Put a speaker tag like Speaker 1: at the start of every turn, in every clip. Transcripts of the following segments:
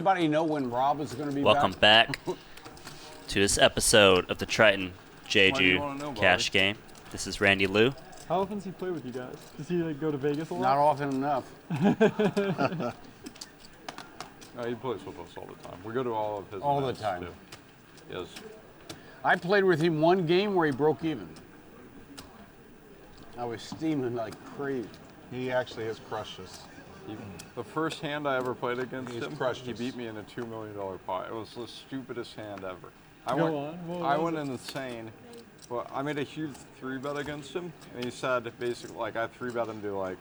Speaker 1: anybody know when Rob is going to be
Speaker 2: Welcome back to this episode of the Triton Jeju cash game. This is Randy Liu.
Speaker 3: How often does he play with you guys? Does he like go to Vegas a lot?
Speaker 1: Not often enough.
Speaker 4: No, he plays with us all the time. We go to all of his
Speaker 1: All
Speaker 4: events
Speaker 1: the time.
Speaker 4: too. Yes.
Speaker 1: I played with him one game where he broke even. I was steaming like crazy.
Speaker 5: He actually has crushed us.
Speaker 4: The first hand I ever played against
Speaker 5: He's
Speaker 4: him,
Speaker 5: crushed
Speaker 4: he
Speaker 5: us.
Speaker 4: beat me in a $2 million pot. It was the stupidest hand ever. I went insane. But I made a huge 3-bet against him, and he said basically, like, I 3-bet him to like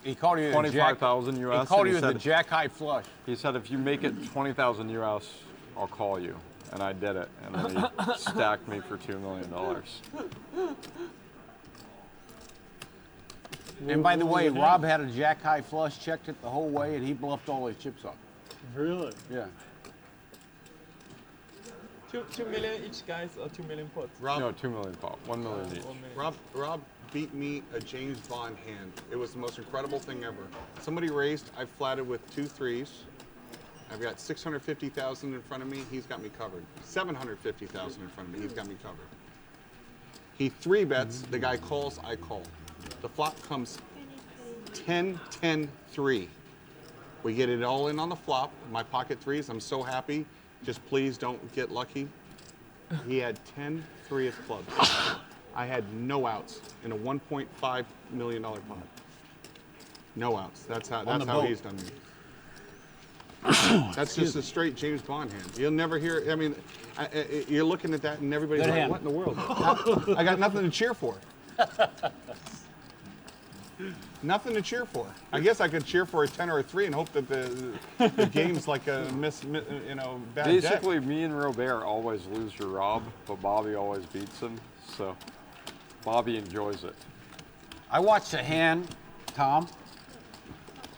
Speaker 1: He called you
Speaker 4: 25,000 US.
Speaker 1: He called
Speaker 4: and
Speaker 1: you the Jack High Flush.
Speaker 4: He said, if you make it 20,000 US, I'll call you. And I did it, and then he stacked me for $2 million.
Speaker 1: And by the way, Rob had a Jack High Flush, checked it the whole way, and he bluffed all his chips off.
Speaker 3: Really?
Speaker 1: Yeah.
Speaker 6: 2 million each, guys, or 2 million pots?
Speaker 4: No, 2 million pot, 1 million each.
Speaker 6: 1 million.
Speaker 5: Rob beat me a James Bond hand. It was the most incredible thing ever. Somebody raised, I flatted with 2 threes. I've got 650,000 in front of me, he's got me covered. 750,000 in front of me, he's got me covered. He 3-bets, the guy calls, I call. The flop comes 10, 10, 3. We get it all in on the flop, my pocket threes, I'm so happy. Just please don't get lucky. He had 10 3 of clubs. I had no outs in a $1.5 million pot. No outs. That's how he's done me. That's just a straight James Bond hand. You'll never hear. I mean, you're looking at that and everybody's
Speaker 1: Good
Speaker 5: like,
Speaker 1: hand.
Speaker 5: "What in the world?" I got nothing to cheer for. Nothing to cheer for. I guess I could cheer for a 10 or a 3 and hope that the game's like a bad
Speaker 4: Basically,
Speaker 5: deck.
Speaker 4: me and Robert always lose to Rob, but Bobby always beats him. So Bobby enjoys it.
Speaker 1: I watched a hand, Tom,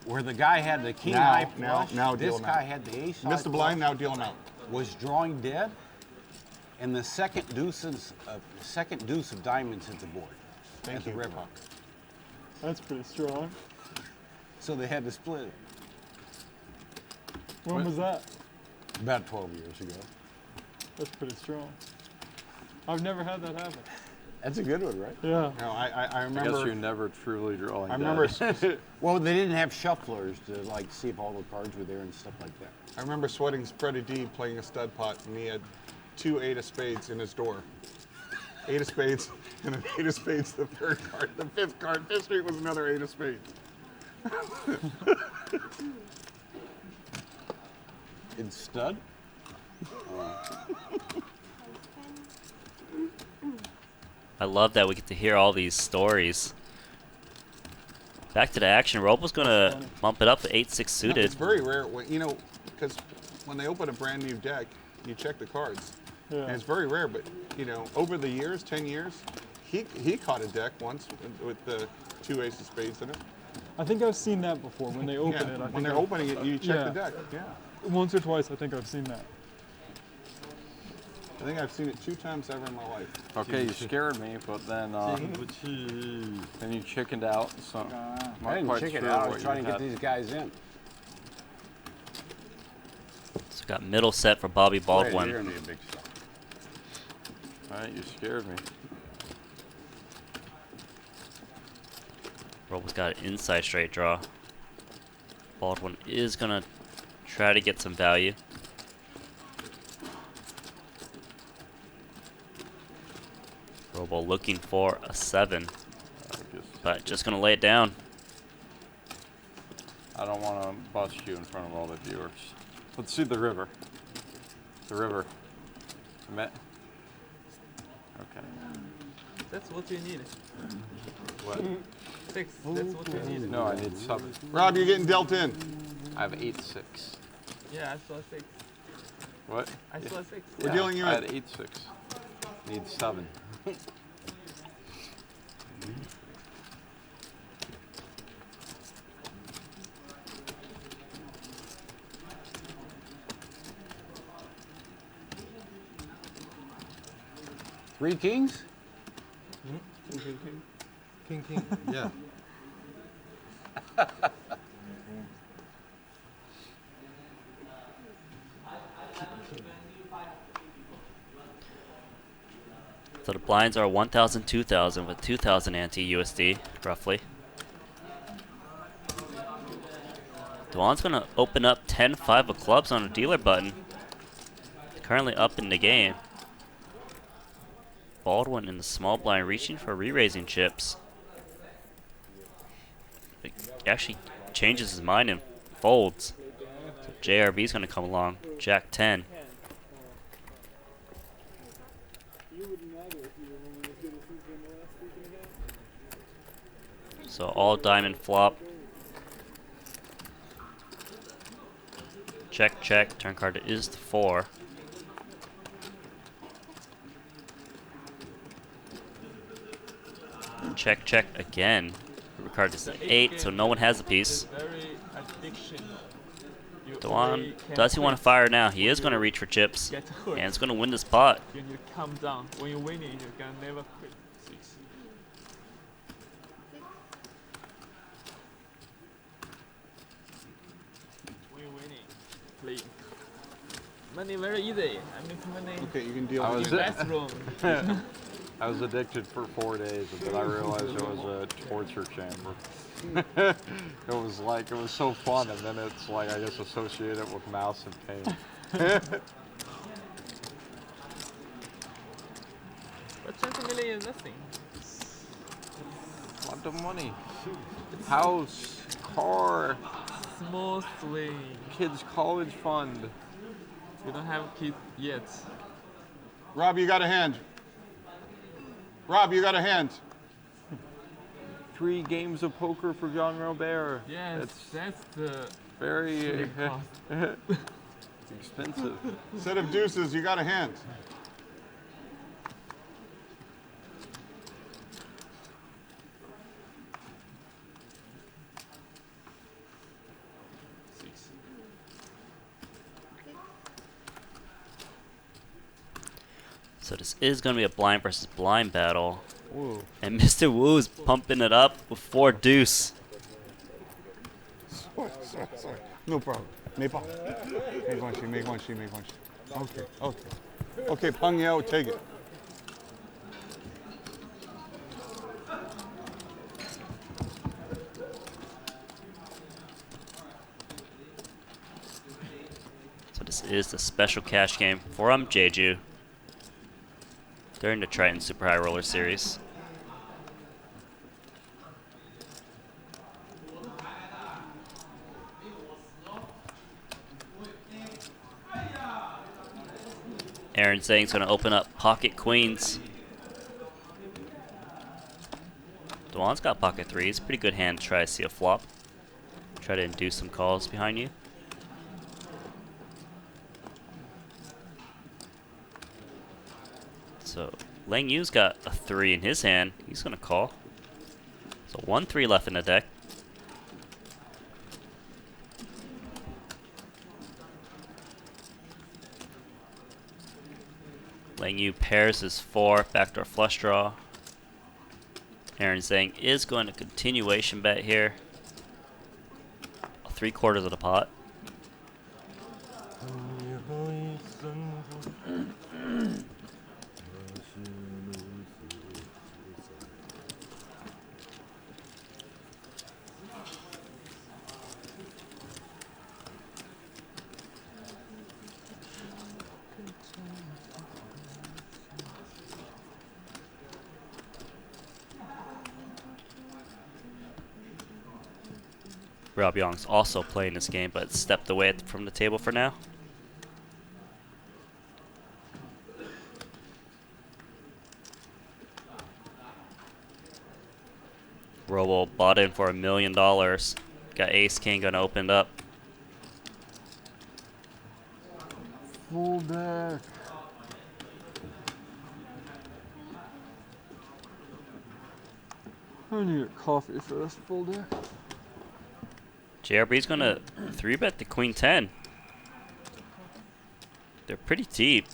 Speaker 1: where the guy had the king high flush.
Speaker 5: Now deal
Speaker 1: this
Speaker 5: him
Speaker 1: guy
Speaker 5: out.
Speaker 1: had the ace high
Speaker 5: Missed the blind,
Speaker 1: flush,
Speaker 5: now deal him out.
Speaker 1: was drawing dead, and the second deuce of diamonds hit the board.
Speaker 5: Thank
Speaker 1: at the
Speaker 5: you.
Speaker 1: river.
Speaker 3: That's pretty strong.
Speaker 1: So they had to split it.
Speaker 3: When was that?
Speaker 1: About 12 years ago.
Speaker 3: That's pretty strong. I've never had that happen.
Speaker 1: That's a good one, right?
Speaker 3: Yeah.
Speaker 5: No, I
Speaker 4: I
Speaker 5: remember.
Speaker 4: guess you never truly drawing
Speaker 5: I remember.
Speaker 1: Well, they didn't have shufflers to like see if all the cards were there and stuff like that.
Speaker 5: I remember sweating Spready D playing a stud pot, and he had 2 8 of spades in his door. 8 of spades, and an 8 of spades, the 3rd card. The 5th card, 5th street was another 8 of spades.
Speaker 1: In stud?
Speaker 2: I love that we get to hear all these stories. Back to the action. Robl's going to bump it up to 8-6 suited.
Speaker 5: It's very rare, because when they open a brand new deck, you check the cards.
Speaker 3: Yeah.
Speaker 5: And it's very rare, but over the years, 10 years, he caught a deck once with the 2 aces of spades in it.
Speaker 3: I think I've seen that before. When they open
Speaker 5: Yeah,
Speaker 3: it, I
Speaker 5: when
Speaker 3: think
Speaker 5: they're opening it, you check the deck. Yeah.
Speaker 3: Once or twice, I think I've seen that.
Speaker 5: I think I've seen it 2 times ever in my life.
Speaker 4: Okay, you scared me, but then you chickened out. So
Speaker 1: I didn't check it out. I was trying to get these guys in.
Speaker 2: So we got middle set for Bobby Baldwin.
Speaker 1: You're gonna be a big star.
Speaker 4: All right, you scared me.
Speaker 2: Robl's got an inside straight draw. Baldwin is going to try to get some value. Robl looking for a 7, but just going to lay it down.
Speaker 4: I don't want to bust you in front of all the viewers. Let's see the river. The river. Okay.
Speaker 6: That's what you need.
Speaker 4: What?
Speaker 6: 6, that's what you need.
Speaker 4: No, I need 7.
Speaker 5: Rob, you're getting dealt in.
Speaker 4: I have 8-6.
Speaker 6: Yeah, I saw 6.
Speaker 4: What?
Speaker 6: I saw 6.
Speaker 5: We're dealing you
Speaker 4: I
Speaker 5: in.
Speaker 4: had 8-6. Need 7.
Speaker 1: Three kings?
Speaker 5: King. Yeah.
Speaker 2: So the blinds are 1,000, 2,000 with 2,000 ante USD, roughly. Dwan's gonna open up 10-5 of clubs on a dealer button. Currently up in the game. Baldwin in the small blind reaching for re-raising chips. He actually changes his mind and folds. So JRB's gonna come along. Jack 10. So all diamond flop. Check, check. Turn card is the 4. Check, check again. River card is an 8, so no one has a piece.
Speaker 6: Very addiction.
Speaker 2: Dwan, does he want to fire now? He is going to reach for chips,
Speaker 6: Get
Speaker 2: and
Speaker 6: hurt.
Speaker 2: it's going to win this pot.
Speaker 6: You need to calm down. When you're winning, you can never quit. 6. When you're winning, play. Money very easy. I make money
Speaker 5: Okay, you can deal
Speaker 4: I
Speaker 5: with
Speaker 4: was
Speaker 6: in restroom.
Speaker 4: I was addicted for 4 days, and then I realized it was a torture chamber. It was so fun, and then it's like I guess associate it with mouse and pain.
Speaker 6: But 20 million is nothing.
Speaker 4: Lot of money. House, car,
Speaker 6: Small swing.
Speaker 4: kids' college fund.
Speaker 6: We don't have kids yet.
Speaker 5: Rob, you got a hand. Rob, you got a hand.
Speaker 4: 3 games of poker for Jean Robert.
Speaker 6: Yes, that's the
Speaker 4: Very
Speaker 6: cost.
Speaker 4: it's expensive.
Speaker 5: Set of deuces, you got a hand.
Speaker 2: So this is going to be a blind versus blind battle.
Speaker 4: Whoa.
Speaker 2: And Mr. Wu's pumping it up with 4 deuce.
Speaker 5: Sorry. No problem. Make one, make one. Okay, Peng Yao, take it.
Speaker 2: So this is the special cash game for Jeju during the Triton Super High Roller Series. Aaron saying he's going to open up pocket queens. Dwan's got pocket threes. Pretty good hand to try to see a flop. Try to induce some calls behind you. So Lang Yu's got a 3 in his hand. He's going to call. So 1-3 left in the deck. Lang Yu pairs his 4, backdoor flush draw. Aaron Zhang is going to continuation bet here. 3/4 of the pot. Rob Yong's also playing this game, but stepped away from the table for now. Robl bought in for $1 million. Got ace king gonna open it up.
Speaker 3: Full deck. I need a coffee for this full deck.
Speaker 2: JRB's gonna 3-bet the queen 10. They're pretty deep.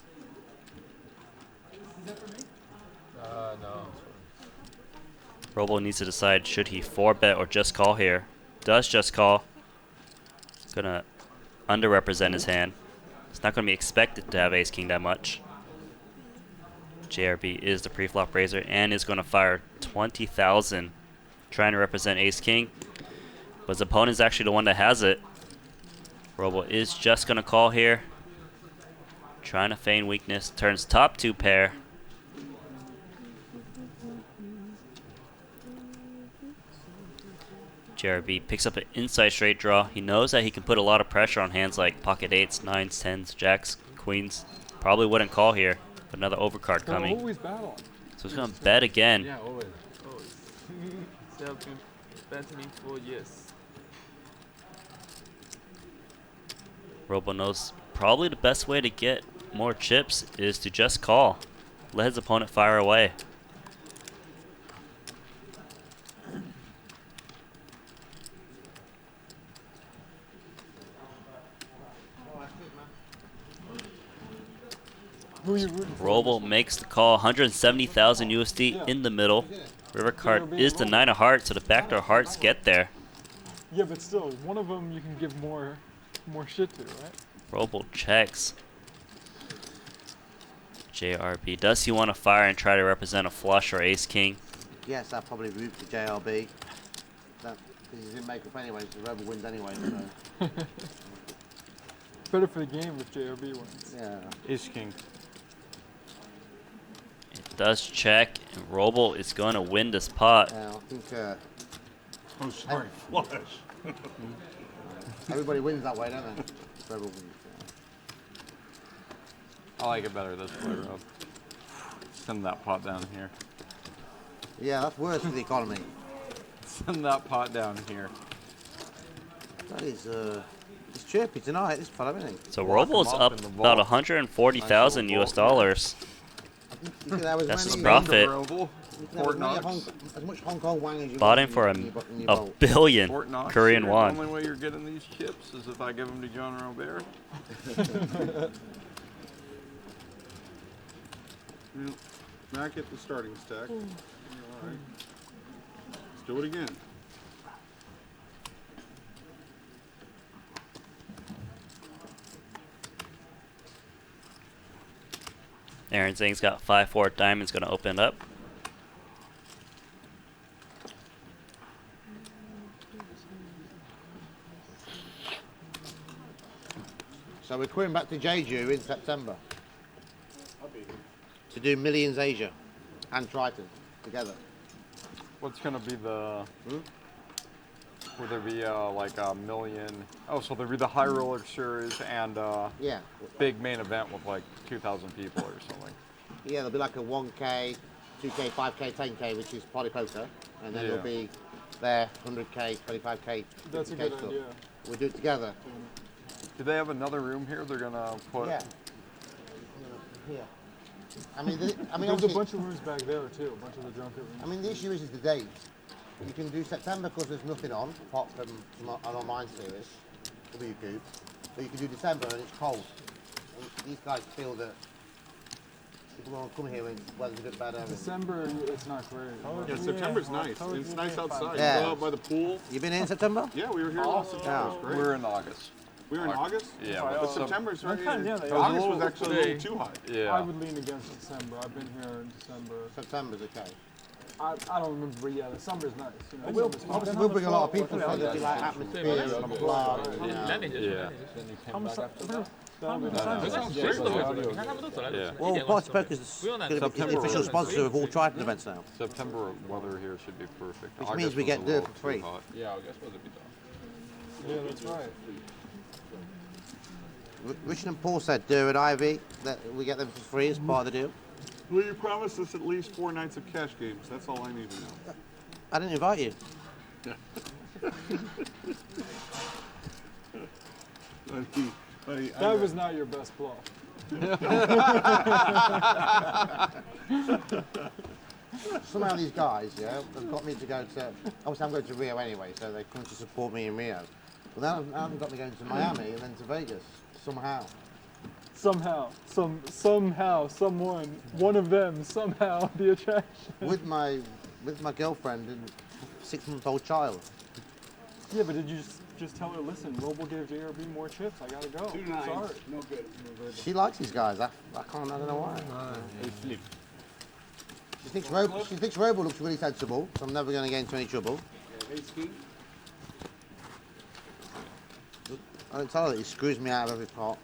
Speaker 4: No.
Speaker 2: Robl needs to decide should he 4-bet or just call here. Does just call. Gonna underrepresent his hand. It's not gonna be expected to have ace king that much. JRB is the pre-flop raiser and is going to fire 20,000, trying to represent Ace King. But his opponent is actually the one that has it. Robl is just going to call here, trying to feign weakness. Turns top 2 pair. JRB picks up an inside straight draw. He knows that he can put a lot of pressure on hands like pocket 8s, 9s, 10s, jacks, queens. Probably wouldn't call here. But another overcard coming.
Speaker 3: Always battle.
Speaker 2: So he's going to bet again.
Speaker 3: Yeah, always.
Speaker 6: Oh, they have been betting for years.
Speaker 2: Robl knows probably the best way to get more chips is to just call. Let his opponent fire away.
Speaker 3: Who are you rooting for?
Speaker 2: Robl makes the call, 170,000 USD in the middle. River card is the 9 of hearts, so the backdoor hearts get there.
Speaker 3: Yeah, but still, one of them you can give more shit to, right?
Speaker 2: Robl checks. JRB, does he want to fire and try to represent a flush or ace king?
Speaker 7: Yes, I'll probably root for JRB. Because he's in makeup anyway, so the Robl wins anyway. So.
Speaker 3: Better for the game if JRB wins.
Speaker 7: Yeah.
Speaker 4: Ace king.
Speaker 2: It does check, and Robl is going to win this pot.
Speaker 7: I think
Speaker 5: Oh, sorry, flush.
Speaker 7: everybody wins that way, don't they? Robl wins.
Speaker 4: I like it better this way, Rob. Send that pot down here.
Speaker 7: Yeah, that's worse for the economy.
Speaker 4: Send that pot down here.
Speaker 7: That is, it's chirpy tonight, this fellow, isn't he?
Speaker 2: So
Speaker 4: Lock him
Speaker 2: Robl's
Speaker 4: up
Speaker 2: up
Speaker 4: in the
Speaker 2: about
Speaker 4: vault.
Speaker 2: 140,000
Speaker 4: Nice little
Speaker 2: US dollars.
Speaker 7: I think you could have as
Speaker 2: That's his
Speaker 7: many,
Speaker 2: profit.
Speaker 4: Roble.
Speaker 7: you could have
Speaker 4: Fort
Speaker 7: as, many
Speaker 4: Knox.
Speaker 7: as much Hong Kong wang as you
Speaker 2: Bought
Speaker 7: want
Speaker 2: him for
Speaker 7: in your
Speaker 2: a
Speaker 7: vault.
Speaker 2: billion
Speaker 4: Fort Knox.
Speaker 2: Korean
Speaker 4: here,
Speaker 2: won.
Speaker 4: The only way you're getting these chips is if I give them to John Robert.
Speaker 5: Back at the starting stack. All right. Let's do it again.
Speaker 2: Aaron Zing's got 5-4 diamonds, going to open up.
Speaker 7: So we're coming back to Jeju in September. To do Millions Asia and Triton together.
Speaker 4: What's gonna be the? Would there be like a million? Oh, so there'd be the high roller series and
Speaker 7: Yeah.
Speaker 4: big main event with like 2,000 people or something.
Speaker 7: Yeah, there'll be like a 1K, 2K, 5K, 10K, which is party poker. And then
Speaker 4: Yeah.
Speaker 7: there'll be there 100K, 25K.
Speaker 3: That's a
Speaker 7: 50K
Speaker 3: good
Speaker 7: stuff.
Speaker 3: idea.
Speaker 7: We'll do it together.
Speaker 4: Do they have another room here? They're gonna put.
Speaker 7: Yeah. Here. I mean,
Speaker 3: There's a
Speaker 7: obviously,
Speaker 3: bunch of rooms back there too, a bunch of the junket rooms.
Speaker 7: I mean, the issue is the dates. You can do September because there's nothing on, apart from an online series, WCOOP. But you can do December and it's cold. And these guys feel that people want to come here when weather's a bit better.
Speaker 3: December, it's not great.
Speaker 5: Yeah, September's nice. It's nice outside.
Speaker 7: Yeah.
Speaker 5: You go out by the pool.
Speaker 7: You been here in September?
Speaker 5: Yeah, we were here last September. It was great.
Speaker 4: We're in August.
Speaker 5: We were in August?
Speaker 4: Yeah,
Speaker 5: But
Speaker 4: but
Speaker 5: September's right
Speaker 3: Yeah,
Speaker 5: here.
Speaker 3: they
Speaker 5: August
Speaker 3: are.
Speaker 5: was actually a little too hot.
Speaker 3: I
Speaker 4: Yeah.
Speaker 3: would lean against December. I've been here in December.
Speaker 7: September's okay.
Speaker 3: I don't remember, but yeah, the summer's nice. You know,
Speaker 7: We'll,
Speaker 3: summer's
Speaker 7: obviously
Speaker 3: fun.
Speaker 7: we'll bring a lot of people, so there'll be like atmosphere and blah, blah, blah,
Speaker 4: Yeah.
Speaker 3: Come
Speaker 6: Yeah.
Speaker 7: Well, Party Poker's going to be the official sponsor of all Triton events now.
Speaker 4: September weather here should be perfect.
Speaker 7: Which
Speaker 4: August
Speaker 7: means we
Speaker 4: was
Speaker 7: get
Speaker 4: a
Speaker 7: dirt
Speaker 4: little
Speaker 7: for
Speaker 4: too
Speaker 7: free.
Speaker 4: hot.
Speaker 3: Yeah, that's right.
Speaker 7: Richard and Paul said Dur and Ivy, that we get them for free as part of the deal.
Speaker 5: Will you promise us at least 4 nights of cash games? That's all I need to know.
Speaker 7: I didn't invite you.
Speaker 3: That was not your best bluff.
Speaker 7: Somehow these guys, yeah, have got me to go to, obviously I'm going to Rio anyway, so they come to support me in Rio. Well, now they've got me going to Miami and then to Vegas, somehow.
Speaker 3: Somehow, someone, one of them, somehow, the attraction.
Speaker 7: With my girlfriend and 6-month-old child.
Speaker 3: Yeah, but did you just tell her, listen, Robl gave JRB more chips, I gotta go. Sorry.
Speaker 7: She likes these guys, I don't know why. thinks Robl looks really sensible, so I'm never going to get into any trouble. I don't tell her that he screws me out of every pot.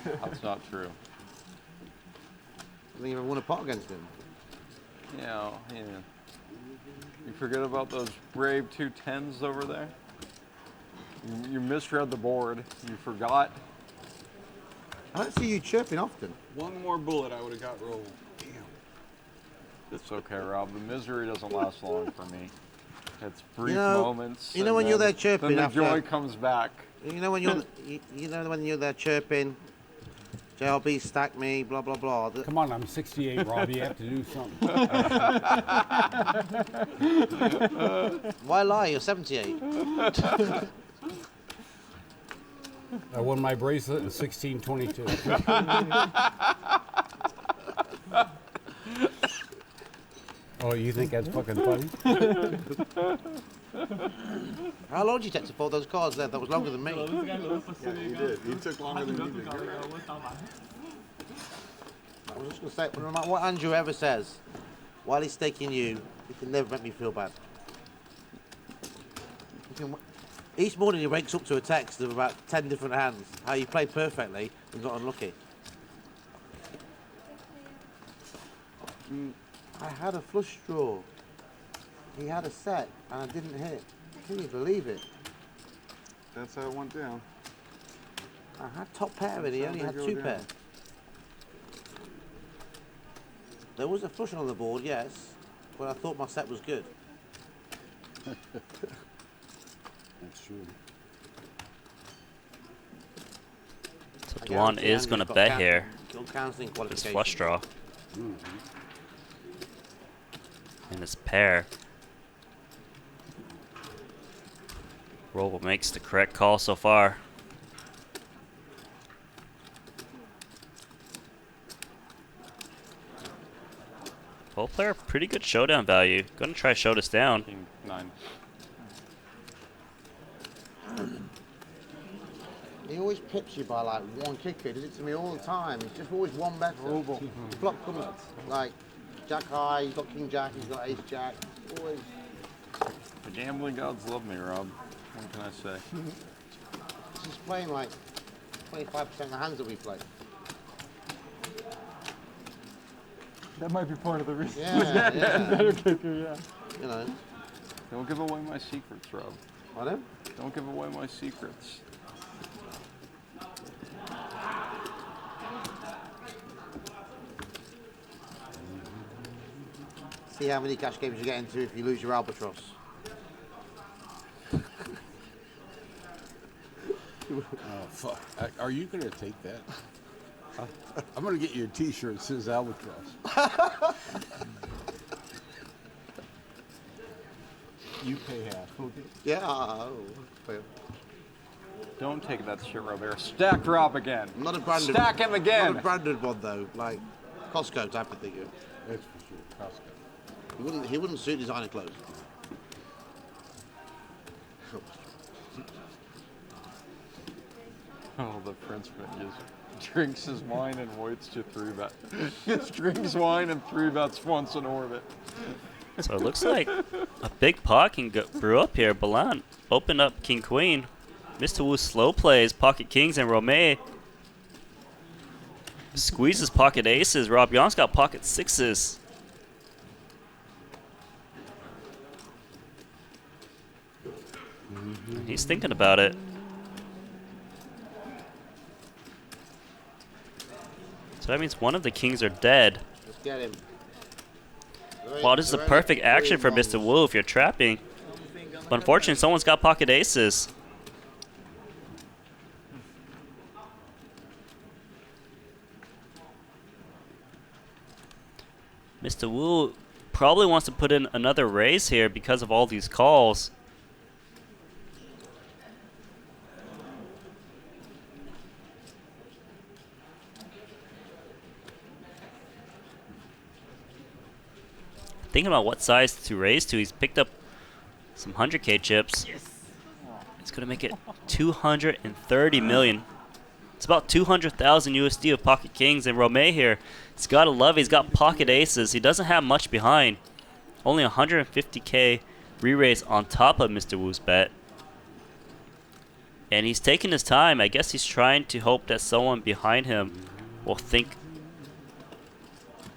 Speaker 4: That's not true.
Speaker 7: I think you've ever won a pot against him.
Speaker 4: Yeah. You forget about those brave 2 10s over there? You misread the board. You forgot.
Speaker 7: I don't see you chirping often.
Speaker 5: One more bullet, I would have got rolled. Damn.
Speaker 4: It's okay, Rob. The misery doesn't last long for me. It's brief
Speaker 7: You know-
Speaker 4: moments.
Speaker 7: you know
Speaker 4: and
Speaker 7: when you're
Speaker 4: then-
Speaker 7: there chirping
Speaker 4: then the
Speaker 7: after-
Speaker 4: joy comes back.
Speaker 7: You know when you're there chirping, JLB stack me, blah blah blah.
Speaker 1: Come on, I'm 68, Rob. You have to do something.
Speaker 7: Why lie? You're 78.
Speaker 1: I won my bracelet in 1622. Oh, you think that's fucking funny?
Speaker 7: How long did you take to fold those cards there? That was longer than me.
Speaker 5: Yeah, you did. You took longer than you did. You're right.
Speaker 7: I was just going to say, no matter what Andrew ever says, while he's staking you, he can never make me feel bad. Each morning he wakes up to a text of about 10 different hands, how you played perfectly and got unlucky. I had a flush draw. He had a set and I didn't hit. Can you believe it?
Speaker 5: That's how it went down.
Speaker 7: I had top pair and he only had 2 pair. There was a flush on the board, yes, but I thought my set was good.
Speaker 1: That's true.
Speaker 2: So
Speaker 7: I
Speaker 2: Dwan
Speaker 7: guarantee
Speaker 2: is
Speaker 7: Andrew's
Speaker 2: going to
Speaker 7: got
Speaker 2: bet here.
Speaker 7: Counseling
Speaker 2: His
Speaker 7: qualification.
Speaker 2: flush draw. And his pair. Robl makes the correct call so far. Both player pretty good showdown value. Gonna try show this down.
Speaker 4: King 9.
Speaker 7: He always pips you by like 1 kicker. He does it to me all the time. He's just always one better. Flop comes like Jack high, he's got King Jack, he's got Ace Jack. Always.
Speaker 4: The gambling gods love me, Rob. What can I say?
Speaker 7: He's just playing like 25% of the hands that we play.
Speaker 3: That might be part of the reason.
Speaker 7: Yeah.
Speaker 3: Better kicker, yeah.
Speaker 7: You know.
Speaker 4: Don't give away my secrets, Rob.
Speaker 7: Pardon?
Speaker 4: Don't give away my secrets.
Speaker 7: See how many cash games you get into if you lose your albatross.
Speaker 1: Oh, fuck. Are you going to take that? I'm going to get you a T-shirt that says Albatross. You pay half, okay?
Speaker 7: Yeah. Oh,
Speaker 4: Don't take that shit, Robert. Stack Rob again.
Speaker 7: not a branded.
Speaker 4: Stack him again.
Speaker 7: Not a branded one though, like Costco type of thing.
Speaker 1: That's for sure. Costco.
Speaker 7: He wouldn't suit designer clothes.
Speaker 4: Oh, the Frenchman just drinks his wine and waits to 3-bet. Just drinks wine and 3-bets once in orbit.
Speaker 2: So it looks like a big pot can brew up here. Bellande opened up King Queen. Mr. Wu slow plays pocket kings and Romay squeezes pocket aces. Rob Yong's got pocket sixes. He's thinking about it. So that means one of the kings are dead.
Speaker 7: Let's get him.
Speaker 2: Well, this is a perfect action for Mr. Wu if you're trapping. But unfortunately, someone's got pocket aces. Mr. Wu probably wants to put in another raise here because of all these calls. Thinking about what size to raise to, he's picked up some 100K chips. Yes. It's going to make it 230 million. It's about 200,000 USD of pocket kings, and Romay here, he's got to love it. He's got pocket aces. He doesn't have much behind. Only 150k re-raise on top of Mr. Wu's bet. And he's taking his time. I guess he's trying to hope that someone behind him will think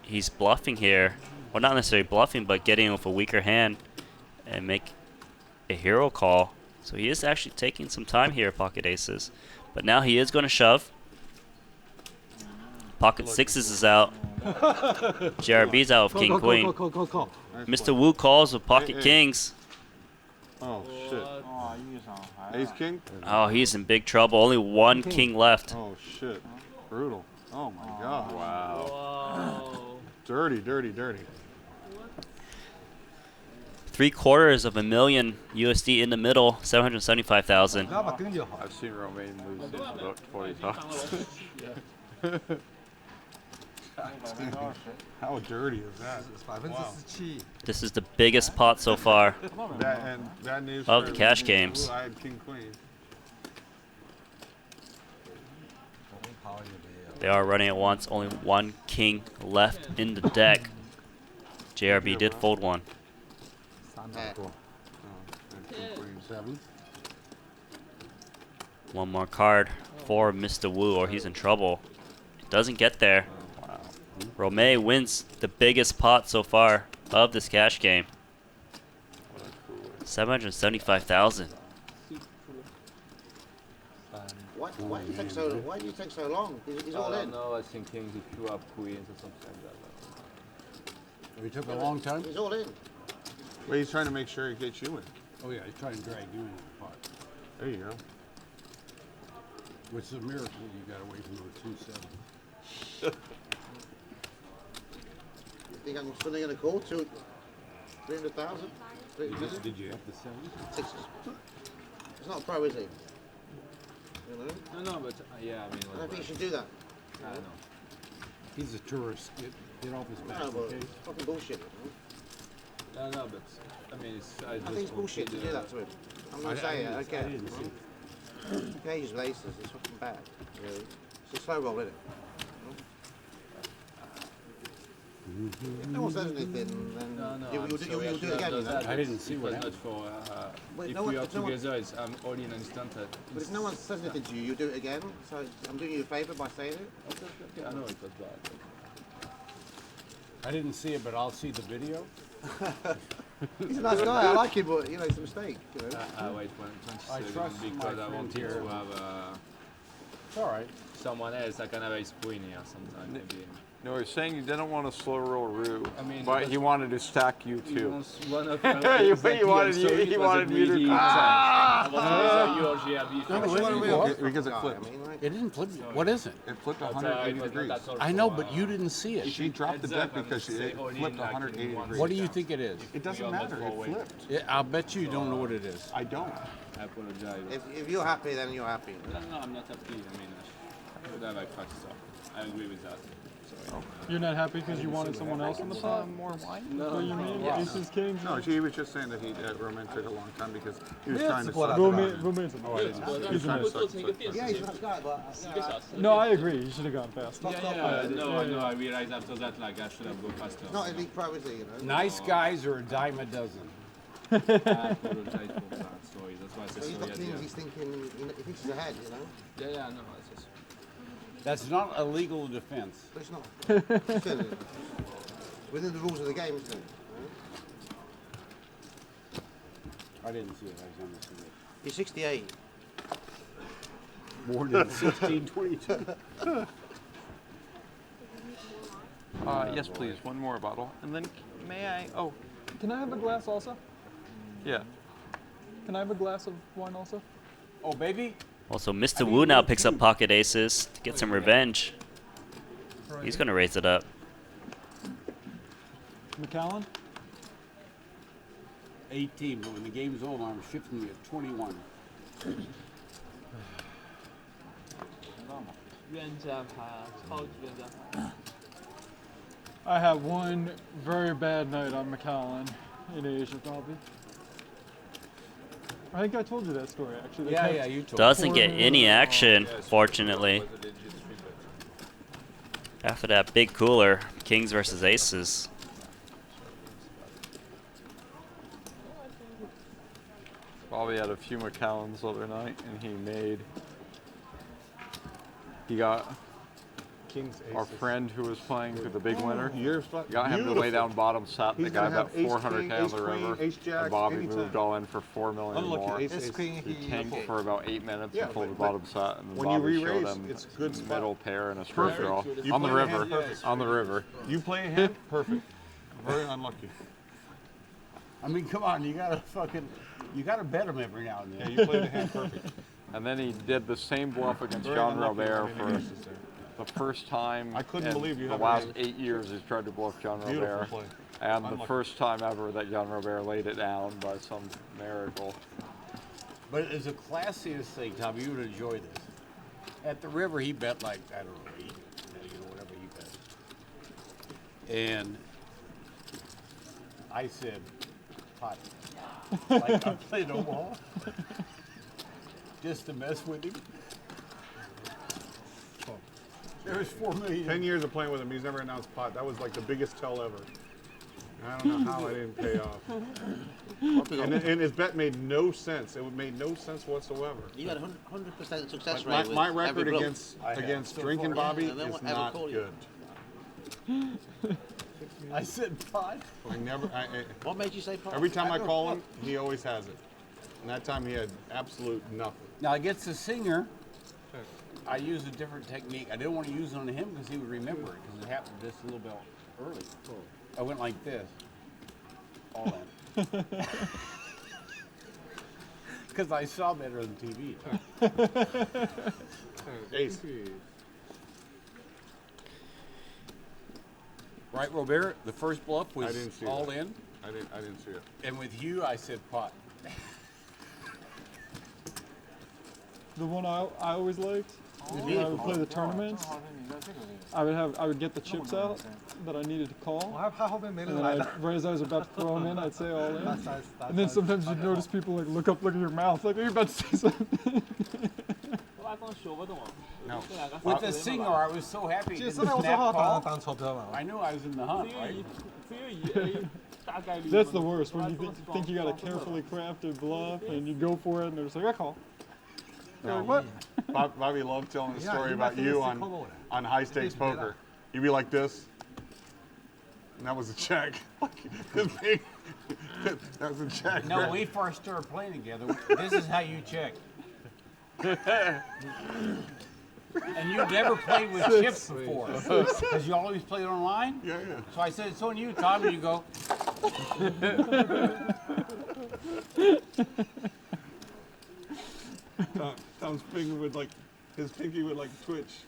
Speaker 2: he's bluffing here. Well, not necessarily bluffing, but getting with a weaker hand and make a hero call. So he is actually taking some time here, pocket aces. But now he is going to shove. Pocket sixes is out. JRB's out with king queen.
Speaker 5: Call.
Speaker 2: Mr. Wu calls with pocket kings.
Speaker 5: Oh, shit. Ace king?
Speaker 2: Oh, he's in big trouble. Only one king left.
Speaker 5: Oh, shit. Brutal. Oh, my God.
Speaker 4: Wow.
Speaker 6: Wow.
Speaker 5: Dirty, dirty, dirty.
Speaker 2: $750,000 USD in the middle, 775,000.
Speaker 4: I've seen Romain lose this about 20 times.
Speaker 5: How dirty is that? Wow.
Speaker 2: This is the biggest pot so far.
Speaker 5: Bad news
Speaker 2: Of
Speaker 5: for
Speaker 2: the cash
Speaker 5: me.
Speaker 2: games.
Speaker 5: Ooh, I had king queen.
Speaker 2: They are running at once. Only one king left in the deck. JRB did fold one.
Speaker 5: Cool. King queen 7.
Speaker 2: One more card for Mr. Wu, or he's in trouble. It doesn't get there. Romay wins the biggest pot so far of this cash game. 775,000.
Speaker 7: Why do you take so long? He's all in.
Speaker 4: No, I think kings if you have queens or something like that.
Speaker 1: We took a long time.
Speaker 7: He's all in.
Speaker 5: Well, he's trying to make sure he gets you in.
Speaker 1: Oh yeah, he's trying to drag you into the pot.
Speaker 5: There you go.
Speaker 1: Which is a miracle you got away from those 2-7.
Speaker 7: You think I'm suddenly going to call 300,000?
Speaker 1: Did you have the 7?
Speaker 7: Sixes. It's not a pro, is he? You know?
Speaker 6: No, but yeah, I mean,
Speaker 7: I don't think you should do that.
Speaker 6: I know.
Speaker 1: He's a tourist. Get off his back.
Speaker 7: No, but
Speaker 1: Okay?
Speaker 7: it's fucking bullshit. You know?
Speaker 6: No, but I mean,
Speaker 7: I think it's bullshit to do that to him. I'm going to say it, okay.
Speaker 1: I didn't see.
Speaker 7: Cages with aces, it's fucking bad. Really. It's a slow roll, isn't it? If no one says anything, then you'll do it again, you know?
Speaker 1: I didn't see what
Speaker 6: Not
Speaker 1: happened.
Speaker 6: for
Speaker 7: Wait,
Speaker 6: if
Speaker 7: no
Speaker 6: we
Speaker 7: one-
Speaker 6: are
Speaker 7: no one-
Speaker 6: together, it's I'm all in an instant.
Speaker 7: But if no one says anything to you, you'll do it again. So I'm doing you a favour by saying it.
Speaker 6: Okay, I know it was bad.
Speaker 1: I didn't see it, but I'll see the video.
Speaker 7: He's a nice guy, I like him, but you know, it's a mistake. You know?
Speaker 6: Wait 20
Speaker 1: I
Speaker 6: seconds
Speaker 1: trust my
Speaker 6: because I
Speaker 1: friend
Speaker 6: wanted
Speaker 1: here.
Speaker 6: to have
Speaker 1: It's all right.
Speaker 6: someone else. I can have ace queen here sometime maybe.
Speaker 4: No, he's saying you didn't want to slow roll Rue,
Speaker 6: I mean,
Speaker 4: but he wanted to stack you
Speaker 6: He
Speaker 4: too.
Speaker 6: wants one of
Speaker 4: He wanted you to.
Speaker 6: I was you or GRB.
Speaker 1: No,
Speaker 7: What do we
Speaker 1: Well,
Speaker 7: want?
Speaker 5: because it
Speaker 7: Guy,
Speaker 5: flipped.
Speaker 7: I mean, like,
Speaker 1: It didn't flip. What is it?
Speaker 5: It flipped
Speaker 6: But,
Speaker 5: 180
Speaker 6: it was
Speaker 5: degrees.
Speaker 6: not that
Speaker 1: I know,
Speaker 6: also,
Speaker 1: but you didn't see it.
Speaker 5: She dropped the deck because it flipped 180 degrees.
Speaker 1: What do you think it is?
Speaker 5: It doesn't matter. It flipped.
Speaker 1: I'll bet you don't know what it is.
Speaker 5: I don't.
Speaker 6: I apologize.
Speaker 7: if you're happy, then you're happy.
Speaker 6: No, I'm not happy. I mean, I would have like fucked stuff. I agree with that. Sorry.
Speaker 3: You're not happy because you wanted someone else in the pot?
Speaker 6: More wine?
Speaker 3: What do you mean? Aces, kings?
Speaker 5: No, he was just saying that he Roman took a long time because he was
Speaker 3: Yeah,
Speaker 5: trying to
Speaker 3: it's
Speaker 5: slow
Speaker 3: like
Speaker 5: down.
Speaker 3: romantic.
Speaker 5: Oh, I didn't see it. He was
Speaker 3: He's a
Speaker 5: trying to
Speaker 3: nice-
Speaker 5: slow
Speaker 7: Yeah, he's a nice guy, but you know,
Speaker 3: No, I agree. You should have gone fast.
Speaker 6: No, I realized after that, like, I should have gone faster.
Speaker 7: he's not a big pro, is he? You know?
Speaker 1: Nice guys are a dime a dozen.
Speaker 6: I apologize for that. Sorry, that's why I said
Speaker 7: So he's
Speaker 6: sorry
Speaker 7: got
Speaker 6: at the
Speaker 7: things
Speaker 6: end.
Speaker 7: he's thinking, he thinks he's ahead, you know?
Speaker 6: Yeah, no, it's just...
Speaker 1: That's not a legal defense.
Speaker 7: But it's not. Still, it's within the rules of the game, isn't it?
Speaker 1: I didn't see it. I was on the see it.
Speaker 7: He's 68.
Speaker 1: More than 1622.
Speaker 4: Yes, please. One more bottle, and then may I? Oh,
Speaker 3: Can I have a glass also?
Speaker 4: yeah.
Speaker 3: Can I have a glass of wine also?
Speaker 1: Oh, baby.
Speaker 2: Also, Mr. Wu now picks up pocket aces to get some revenge. He's going to raise it up.
Speaker 3: McAllen?
Speaker 1: 18, but when the game's over, I'm shifting you at 21.
Speaker 3: I had one very bad night on McAllen in Asia, probably. I think I told you that story actually. They
Speaker 1: Yeah,
Speaker 3: kept-
Speaker 1: yeah, you told
Speaker 2: Doesn't
Speaker 1: me.
Speaker 2: get any action, fortunately. After that big cooler, kings versus aces.
Speaker 4: Bobby had a few McCallums the other night, and he got
Speaker 5: King's aces.
Speaker 4: our friend who was playing for the big winner.
Speaker 5: You're
Speaker 4: Got him to lay down bottom set.
Speaker 5: He's
Speaker 4: The guy
Speaker 5: gonna
Speaker 4: bet
Speaker 5: have ace
Speaker 4: 400K
Speaker 5: king,
Speaker 4: on
Speaker 5: ace
Speaker 4: the
Speaker 5: queen,
Speaker 4: river.
Speaker 5: ace jack,
Speaker 4: And Bobby
Speaker 5: anytime.
Speaker 4: moved all in for 4 million
Speaker 5: Unlucky,
Speaker 4: more.
Speaker 5: ace,
Speaker 7: Ace
Speaker 5: ace.
Speaker 7: queen,
Speaker 4: He tanked for about 8 minutes
Speaker 5: Yeah,
Speaker 4: until the
Speaker 5: but
Speaker 4: bottom set, and then
Speaker 5: when you
Speaker 4: Bobby showed
Speaker 5: re-raise,
Speaker 4: him
Speaker 5: it's a good spot.
Speaker 4: middle pair and a straight
Speaker 5: Perfect.
Speaker 4: draw
Speaker 5: You
Speaker 4: on the
Speaker 5: play a
Speaker 4: river.
Speaker 5: hand perfect.
Speaker 4: On the river.
Speaker 5: You play a hand, perfect. Very unlucky.
Speaker 1: I mean, come on, you gotta bet him every now and
Speaker 5: Yeah,
Speaker 1: then.
Speaker 5: you played the hand perfect.
Speaker 4: And then he did the same bluff against
Speaker 5: Very
Speaker 4: John
Speaker 5: unlucky
Speaker 4: Robert
Speaker 5: on any
Speaker 4: for
Speaker 5: aces there.
Speaker 4: the first time
Speaker 5: I couldn't
Speaker 4: in
Speaker 5: believe you
Speaker 4: the
Speaker 5: have
Speaker 4: last
Speaker 5: a
Speaker 4: 8 years he's tried to bluff John
Speaker 5: Beautiful
Speaker 4: Robert.
Speaker 5: play.
Speaker 4: And the
Speaker 5: Unlucky.
Speaker 4: first time ever that John Robert laid it down by some miracle.
Speaker 1: But it's the classiest thing, Tom. You would enjoy this. At the river, he bet like, I don't know, 8 million or whatever he bet. And I said, pot. Like I played Omaha. Just to mess with him. There was 4 million.
Speaker 5: 10 years of playing with him, he's never announced pot. That was like the biggest tell ever. I don't know how I didn't pay off. And his bet made no sense. It made no sense whatsoever.
Speaker 7: You had 100% success
Speaker 5: But
Speaker 7: rate.
Speaker 5: my
Speaker 7: with
Speaker 5: record
Speaker 7: every bluff.
Speaker 5: against drinking
Speaker 7: Yeah,
Speaker 5: Bobby
Speaker 7: and they
Speaker 5: is
Speaker 7: won't ever
Speaker 5: not
Speaker 7: call you.
Speaker 5: good.
Speaker 1: I said pot.
Speaker 5: I never.
Speaker 7: What made you say pot?
Speaker 5: Every time I
Speaker 7: don't
Speaker 5: call
Speaker 7: know.
Speaker 5: him, he always has it. And that time he had absolute nothing.
Speaker 1: Now against the singer, I used a different technique. I didn't want to use it on him because he would remember it because it happened just a little bit early. I went like this, all in. Because I saw better on TV.
Speaker 5: Ace.
Speaker 1: Right, Robert? The first bluff
Speaker 5: I
Speaker 1: was
Speaker 5: didn't see
Speaker 1: all
Speaker 5: that.
Speaker 1: in.
Speaker 5: I didn't see it.
Speaker 1: And with you, I said pot.
Speaker 3: The one I always liked when I would play the tournaments. I would get the chips out that I needed to call, and then right as I was about to throw them in, I'd say all in. And then sometimes you'd notice people like look at your mouth, like, are you about to say something?
Speaker 5: No.
Speaker 1: With the singer, I was so happy. It didn't snap call. I knew I was in the hunt, right?
Speaker 3: That's the worst, when you think you got a carefully crafted bluff, and you go for it, and they're just like, I call. You're like, what?
Speaker 5: Bobby loved telling the story about you on high stakes poker. You'd be like this, and that was a check. That was a check.
Speaker 1: No, when we first started playing together, this is how you check. And you'd never played with chips before, because you always played online.
Speaker 5: Yeah, yeah.
Speaker 1: So I said, it's on you, Tom, and you go.
Speaker 5: Tom's finger would like, his pinky would like twitch.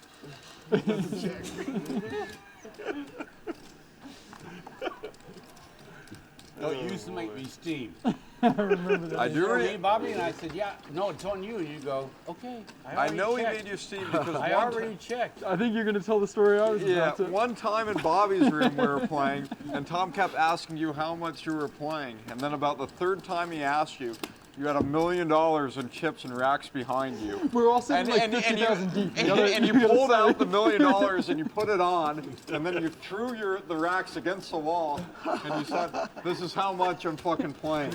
Speaker 1: No, it used to make me steam.
Speaker 3: I remember that.
Speaker 4: I
Speaker 1: You
Speaker 4: do.
Speaker 1: know me, Bobby, and I said, yeah, no, it's on you. And you go, okay.
Speaker 4: I know he
Speaker 1: checked.
Speaker 4: made you steam because
Speaker 1: I
Speaker 4: one
Speaker 1: already checked.
Speaker 3: I think you're going to tell the story I was
Speaker 4: Yeah,
Speaker 3: about to.
Speaker 4: one time in Bobby's room we were playing, and Tom kept asking you how much you were playing. And then about the third time he asked you, you had $1 million in chips and racks behind you.
Speaker 3: We were all sitting like
Speaker 4: And
Speaker 3: 50,000 deep.
Speaker 4: and you pulled out the $1 million and you put it on, and then you threw the racks against the wall, and you said, "This is how much I'm fucking playing."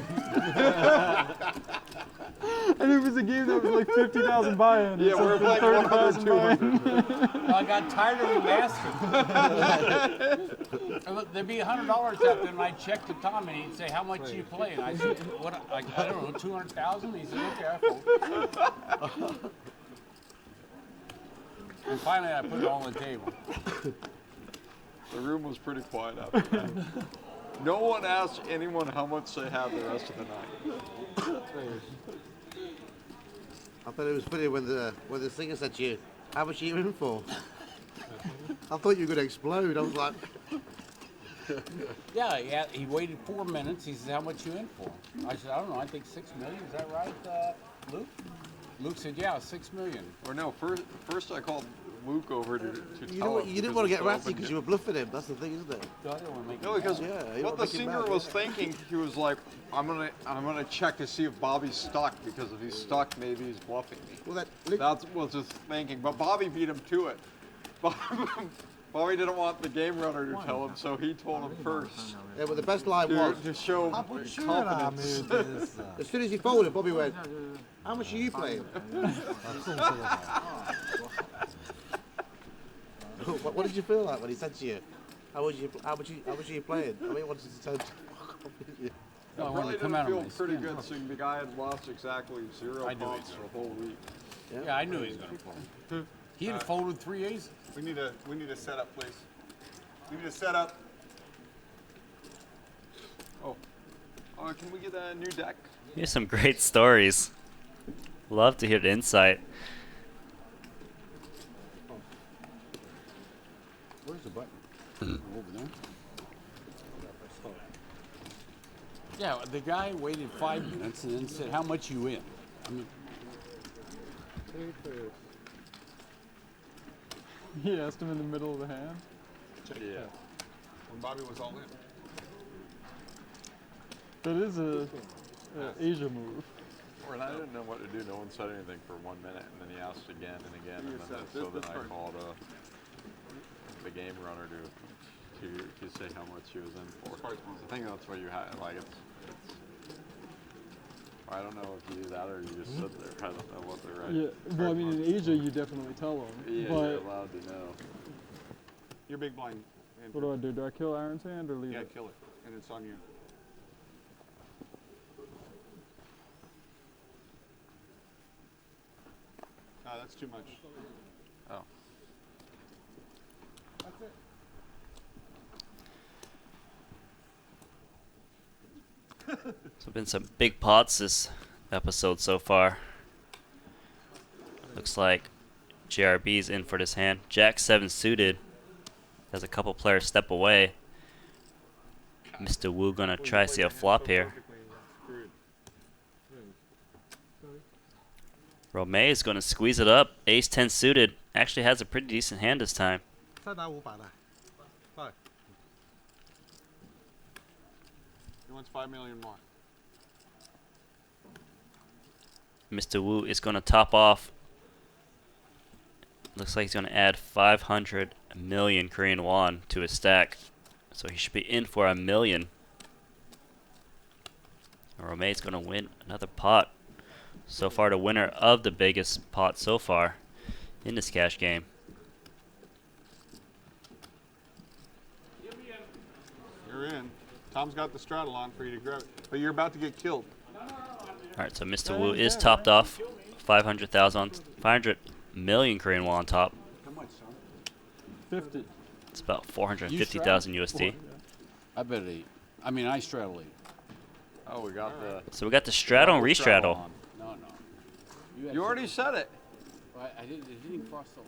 Speaker 3: And it was a game that was like 50,000 buy-in.
Speaker 4: Yeah, we were playing
Speaker 3: 30,000 buy-in.
Speaker 4: 200.
Speaker 1: I got tired of him asking. And look, there'd be $100 out there, and I'd check to Tom, and he'd say, "How much do you play?" And I said, "What? I don't know, 200,000." He said, "Okay, I fold." And finally, I put it all on the table.
Speaker 4: The room was pretty quiet after that. No one asked anyone how much they had the rest of the night.
Speaker 7: I thought it was funny when the singer said to you, how much are you in for? I thought you were going to explode. I was like,
Speaker 1: Yeah, he waited 4 minutes. He said, "How much you in for?" I said, "I don't know. I think 6 million. Is that right, Luke?" Luke said, "Yeah, 6 million."
Speaker 4: Or no, first I called Luke over to
Speaker 7: You
Speaker 4: tell him.
Speaker 7: didn't want to get ratty because you were bluffing him. That's the thing, isn't it?
Speaker 4: No, because
Speaker 7: Yeah, you
Speaker 4: what
Speaker 7: wanna
Speaker 4: the
Speaker 7: make him
Speaker 4: senior
Speaker 7: mad,
Speaker 4: was
Speaker 7: yeah.
Speaker 4: thinking, he was like, I'm gonna check to see if Bobby's stuck, because if he's stuck, maybe he's bluffing me.
Speaker 7: Well,
Speaker 4: That's what was just thinking, but Bobby beat him to it. Bobby didn't want the game runner to tell him, so he told him first
Speaker 7: yeah, but the best line was,
Speaker 4: to show confidence.
Speaker 7: as soon as he folded, Bobby went, how much are you playing? What did you feel like when he said to you, how much are you playing? I mean, what did he say?
Speaker 1: No, I
Speaker 4: I
Speaker 1: wanted
Speaker 4: probably
Speaker 1: to come
Speaker 4: didn't
Speaker 1: out of
Speaker 4: feel
Speaker 1: my
Speaker 4: pretty
Speaker 1: skin.
Speaker 4: good seeing the guy had lost exactly 0
Speaker 1: I knew
Speaker 4: points
Speaker 1: it.
Speaker 4: for a whole week.
Speaker 1: Yeah, I knew he was going to fold. He had folded 3 aces.
Speaker 5: We need a setup, please. We need a setup.
Speaker 4: Oh, can we get a new deck?
Speaker 2: Here's some great stories. Love to hear the insight.
Speaker 1: Where's the button? Over there. Yeah, the guy waited 5 minutes and then said, "How much you in?" I mean,
Speaker 3: He asked him in the middle of the hand.
Speaker 4: Yeah.
Speaker 5: When Bobby was all in.
Speaker 3: That is a Asia move.
Speaker 4: And I didn't know what to do. No one said anything for 1 minute, and then he asked again and again, and then I called the game runner to say how much he was in for. I think that's what you had. Like it's I don't know if you do that or you just sit there. I don't know what the right.
Speaker 3: Yeah, well, I mean, in Asia, you definitely tell them.
Speaker 4: Yeah,
Speaker 3: but
Speaker 4: you're allowed to know.
Speaker 5: You're big blind.
Speaker 3: what do I do? Do I kill Aaron's hand or leave
Speaker 5: Yeah,
Speaker 3: it?
Speaker 5: kill it. And it's on you. No, that's too much.
Speaker 4: Oh.
Speaker 2: So been some big pots this episode so far. Looks like JRB's in for this hand. Jack 7 suited. Has a couple players step away. Mr. Wu gonna try to see a flop here. Romay is gonna squeeze it up. Ace 10 suited. Actually has a pretty decent hand this time.
Speaker 5: He wants 5 million more.
Speaker 2: Mr. Wu is gonna top off. Looks like he's gonna add 500 million Korean won to his stack. So he should be in for $1 million. Romay's gonna win another pot. So far the winner of the biggest pot so far in this cash game.
Speaker 5: You're in. Tom's got the straddle on for you to grab it. But you're about to get killed.
Speaker 2: Alright, so Mr. Wu is topped off. 500 million Korean won on top.
Speaker 1: how much, son?
Speaker 3: 50.
Speaker 2: It's about 450,000 USD.
Speaker 1: I bet 8. I mean, I straddle 8.
Speaker 4: Oh, we got the.
Speaker 2: So we got the straddle and restraddle.
Speaker 4: on.
Speaker 1: No.
Speaker 4: You already said it.
Speaker 1: I didn't. It didn't cross the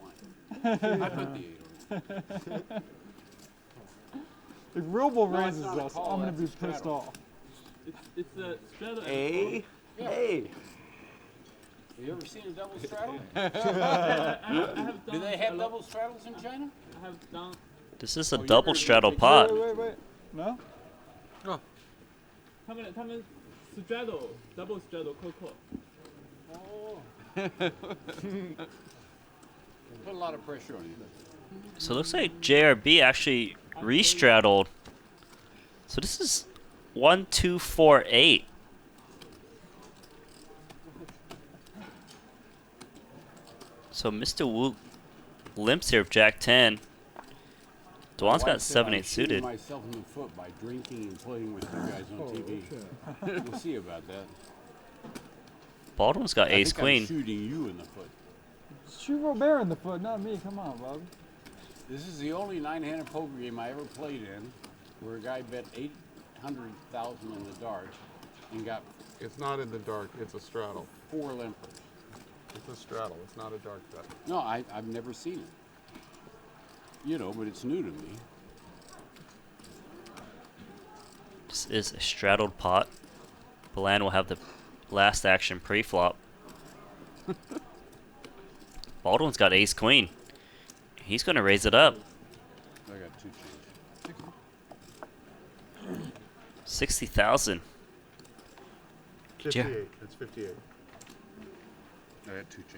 Speaker 1: line. I put the 8 on it.
Speaker 3: If Robl
Speaker 1: No, it's
Speaker 3: raises
Speaker 1: not a
Speaker 3: us,
Speaker 1: call,
Speaker 3: I'm going to be
Speaker 1: that's a
Speaker 3: pissed
Speaker 1: straddle.
Speaker 3: off.
Speaker 6: It's a straddle.
Speaker 4: Hey. Hey.
Speaker 1: Have you ever seen a double straddle?
Speaker 6: I have
Speaker 1: Do
Speaker 6: done
Speaker 1: they have
Speaker 6: a lot-
Speaker 1: double straddles in China?
Speaker 6: I have done.
Speaker 2: This is a
Speaker 1: you're
Speaker 2: double
Speaker 1: gonna
Speaker 2: straddle
Speaker 1: take-
Speaker 2: pot.
Speaker 3: Wait. No?
Speaker 6: 他们 straddle double straddle Coco.
Speaker 1: Put a lot of pressure on you.
Speaker 2: So it looks like JRB actually restraddled. So this is 1, 2, 4, 8. So Mr. Wu limps here with Jack 10. Dwan's
Speaker 1: My
Speaker 2: got
Speaker 1: wife said
Speaker 2: 7,
Speaker 1: I'm
Speaker 2: 8
Speaker 1: shooting
Speaker 2: suited.
Speaker 1: myself in the foot by drinking and playing with you guys on TV. We'll see about that.
Speaker 2: Baldwin's got
Speaker 1: I
Speaker 2: ace
Speaker 1: think I'm
Speaker 2: queen.
Speaker 1: shooting you in the foot.
Speaker 3: Shoot Robert in the foot, not me. Come on, Bob.
Speaker 1: This is the only 9-handed poker game I ever played in where a guy bet 800,000 in the dark and got
Speaker 5: It's not in the dark. It's a straddle.
Speaker 1: 4 limpers.
Speaker 5: It's a straddle. It's not a dark bet.
Speaker 1: No, I've never seen it. You know, but it's new to me.
Speaker 2: This is a straddled pot. Bellande will have the last action pre-flop. Baldwin's got ace queen. He's going to raise it up.
Speaker 1: I got 2 change.
Speaker 2: 60,000.
Speaker 5: 58. That's 58.
Speaker 1: I got 2 change.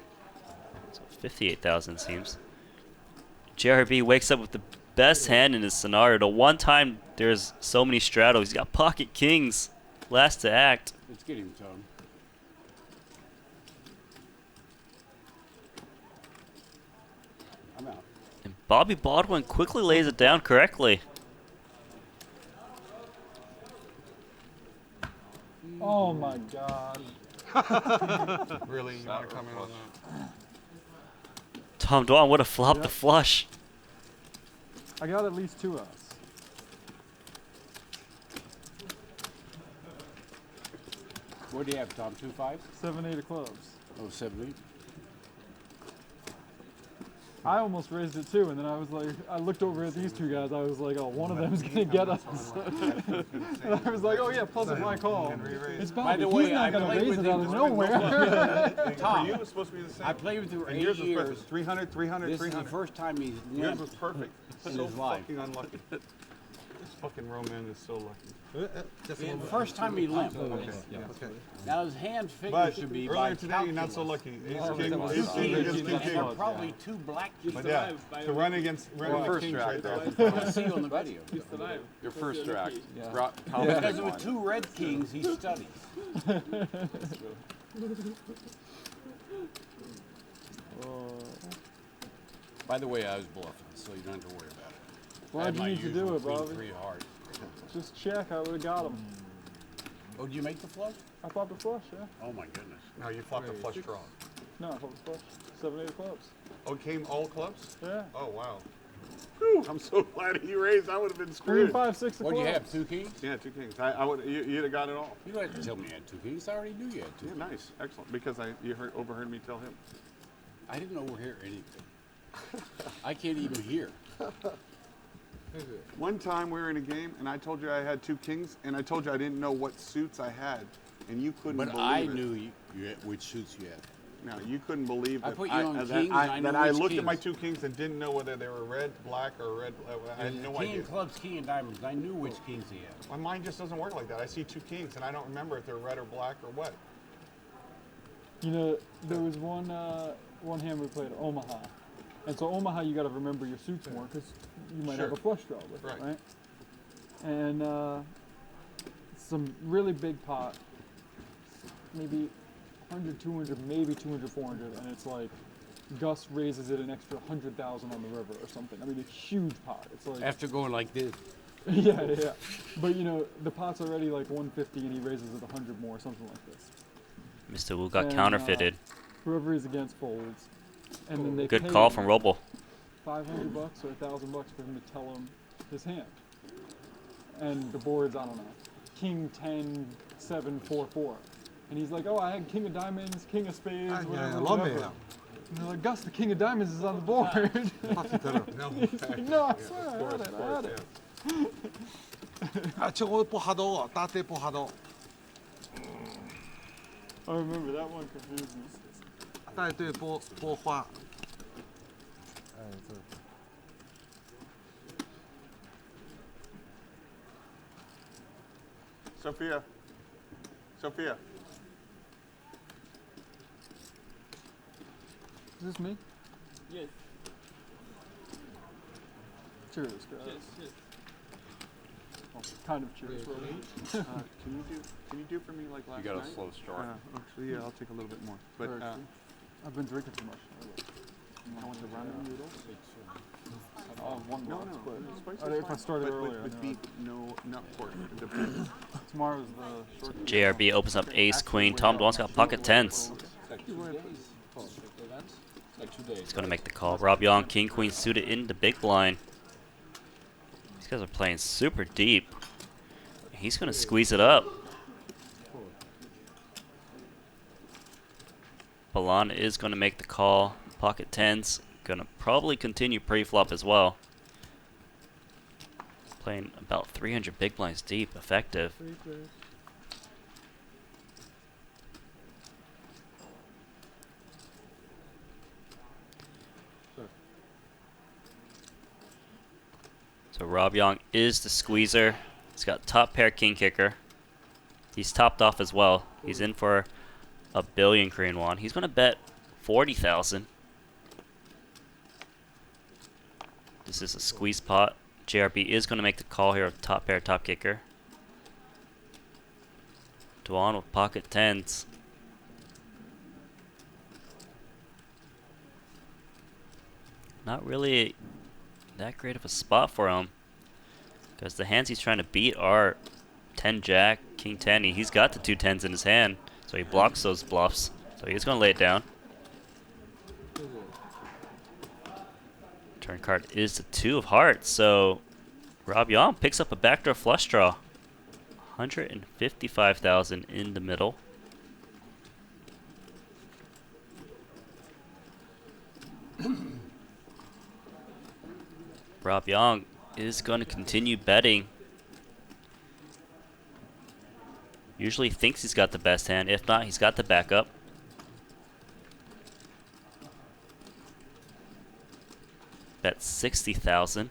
Speaker 2: So 58,000 seems. JRB wakes up with the best hand in his scenario. The one time there's so many straddles. He's got pocket kings. Last to act.
Speaker 1: Let's get him, Tom. I'm out.
Speaker 2: And Bobby Baldwin quickly lays it down correctly.
Speaker 3: Oh my god.
Speaker 5: Really? You want to comment on that?
Speaker 2: Tom Dwan would have flopped the flush.
Speaker 3: I got at least 2 outs.
Speaker 1: What do you have, Tom? 2-5?
Speaker 3: 7-8 of clubs.
Speaker 1: Oh, 7-8. I
Speaker 3: I almost raised it too, and then I was like, I looked over at these 2 guys. I was like, oh, one of them's gonna get us. And I was like, oh yeah, plus it's my call. It's
Speaker 1: By
Speaker 3: Bobby.
Speaker 1: the way,
Speaker 3: He's not
Speaker 1: I
Speaker 3: gonna
Speaker 1: played
Speaker 3: raise
Speaker 1: with
Speaker 3: it out
Speaker 1: him
Speaker 3: of
Speaker 1: for
Speaker 3: nowhere.
Speaker 1: Tom,
Speaker 5: For you, it was supposed to be the same.
Speaker 1: I played with you for
Speaker 5: And
Speaker 1: 8
Speaker 5: yours was
Speaker 1: years.
Speaker 5: perfect. 300, 300,
Speaker 1: This is
Speaker 5: 300.
Speaker 1: the first time he's
Speaker 5: Yours
Speaker 1: won.
Speaker 5: was perfect.
Speaker 1: in
Speaker 5: So
Speaker 1: his life.
Speaker 5: fucking unlucky. This fucking Roman is so lucky.
Speaker 1: The first time he limped.
Speaker 5: Okay.
Speaker 1: Now his hand figure
Speaker 5: But
Speaker 1: should be
Speaker 5: earlier
Speaker 1: by
Speaker 5: today, you're not so
Speaker 1: calculus.
Speaker 5: lucky. Ace king was
Speaker 1: 2
Speaker 5: two
Speaker 1: kings,
Speaker 5: against 2
Speaker 1: and there are
Speaker 5: kings.
Speaker 1: probably 2 black kings.
Speaker 5: But yeah, to run against
Speaker 4: first
Speaker 5: kings
Speaker 4: track,
Speaker 5: right there.
Speaker 1: I see on the video.
Speaker 4: Your first track.
Speaker 1: Because with 2 red kings, he studies. By the way, I was bluffing, so you don't have to worry about it. I
Speaker 3: Why'd
Speaker 1: had
Speaker 3: you
Speaker 1: my
Speaker 3: need to do
Speaker 1: usual
Speaker 3: it,
Speaker 1: queen
Speaker 3: Bobby?
Speaker 1: 3 hearts.
Speaker 3: Just check. I would have got him.
Speaker 1: Oh, did you make the flush?
Speaker 3: I flopped a flush, yeah.
Speaker 1: Oh my goodness.
Speaker 5: No, you flopped a flush draw.
Speaker 3: No, I flopped a flush. 7-8 of clubs.
Speaker 5: Oh, it came all clubs?
Speaker 3: Yeah.
Speaker 5: Oh, wow. Whew, I'm so glad he raised. I would have been
Speaker 3: 3,
Speaker 5: screwed.
Speaker 3: 5, 6 of
Speaker 1: What do
Speaker 3: clubs.
Speaker 1: you have, 2 kings?
Speaker 5: Yeah, 2 kings. I would. You'd have got it all.
Speaker 1: You don't have to tell me you had 2 kings. I already knew you had 2
Speaker 5: Yeah,
Speaker 1: kings.
Speaker 5: nice, excellent. Because you overheard me tell him.
Speaker 1: I didn't overhear anything. I can't even hear.
Speaker 5: One time we were in a game, and I told you I had 2 kings, and I told you I didn't know what suits I had, and you couldn't
Speaker 1: But
Speaker 5: believe
Speaker 1: I
Speaker 5: it.
Speaker 1: knew you had, which suits you had.
Speaker 5: No, you couldn't believe
Speaker 1: I
Speaker 5: that
Speaker 1: put you on
Speaker 5: that
Speaker 1: kings,
Speaker 5: I,
Speaker 1: I
Speaker 5: that
Speaker 1: knew
Speaker 5: I
Speaker 1: which
Speaker 5: looked at my
Speaker 1: kings.
Speaker 5: 2 kings and didn't know whether they were red, black, or red. I had no
Speaker 1: King
Speaker 5: idea.
Speaker 1: of clubs, king of diamonds. I knew which kings he had.
Speaker 5: My mind just doesn't work like that. I see 2 kings, and I don't remember if they're red or black or what.
Speaker 3: You know, there was one hand we played, Omaha. And so Omaha, you got to remember your suits more because you might have
Speaker 5: Sure.
Speaker 3: a flush draw with
Speaker 5: Right.
Speaker 3: it, right? And some really big pot, maybe 100, 200, maybe 200, 400, and it's like Gus raises it an extra 100,000 on the river or something. I mean, a huge pot. It's like
Speaker 1: After going like this.
Speaker 3: yeah. But you know, the pot's already like 150, and he raises it 100 more, something like this.
Speaker 2: Mr. Wu got
Speaker 3: And,
Speaker 2: counterfeited.
Speaker 3: Whoever he's against folds, and then they
Speaker 2: Good
Speaker 3: pay
Speaker 2: call
Speaker 3: him
Speaker 2: from Robl.
Speaker 3: $500 or $1,000 for him to tell him his hand. And the board's, I don't know, King 10, 7, 4, 4. And he's like, oh, I had King of Diamonds, King of Spades, whatever. whatever. And they're like, Gus, the King of Diamonds is on the board.
Speaker 5: No,
Speaker 3: He's like, no, I swear, I had it. I remember that one confused me.
Speaker 5: Sophia. Sophia.
Speaker 3: Is this me?
Speaker 6: Yes.
Speaker 3: Cheers, guys.
Speaker 6: Yes.
Speaker 3: Well, kind of cheers, Robl.
Speaker 5: Can you do for me like last
Speaker 4: You got
Speaker 5: night?
Speaker 4: a slow start.
Speaker 5: Actually, yeah, I'll take a little bit more. But
Speaker 3: I've been drinking too much. I want the ramen noodles. Oh, one
Speaker 5: no,
Speaker 3: box,
Speaker 5: no.
Speaker 3: but
Speaker 5: Spice is
Speaker 3: if I
Speaker 5: fine.
Speaker 3: started
Speaker 5: But
Speaker 3: earlier,
Speaker 5: with
Speaker 3: I know
Speaker 5: beef, no nut pork. The beef.
Speaker 3: tomorrow's the short.
Speaker 2: JRB opens up ace queen. Tom Dwan's got pocket tens. He's going to make the call. Rob Yong, king queen suited in the big blind. These guys are playing super deep. He's going to squeeze it up. Bellande is going to make the call. Pocket tens. Going to probably continue pre-flop as well. Playing about 300 big blinds deep. Effective. So Rob Yong is the squeezer. He's got top pair king kicker. He's topped off as well. He's in for a billion Korean won. He's going to bet 40,000. This is a squeeze pot. JRB is going to make the call here of top pair, top kicker. Dwan with pocket tens. Not really that great of a spot for him, because the hands he's trying to beat are 10 jack, king 10. He's got the 2 10s in his hand, so he blocks those bluffs. So he's going to lay it down. Turn card is the 2 of hearts, so Rob Yong picks up a backdoor flush draw. 155,000 in the middle. Rob Yong is going to continue betting. Usually thinks he's got the best hand. If not, he's got the backup. Bet 60,000.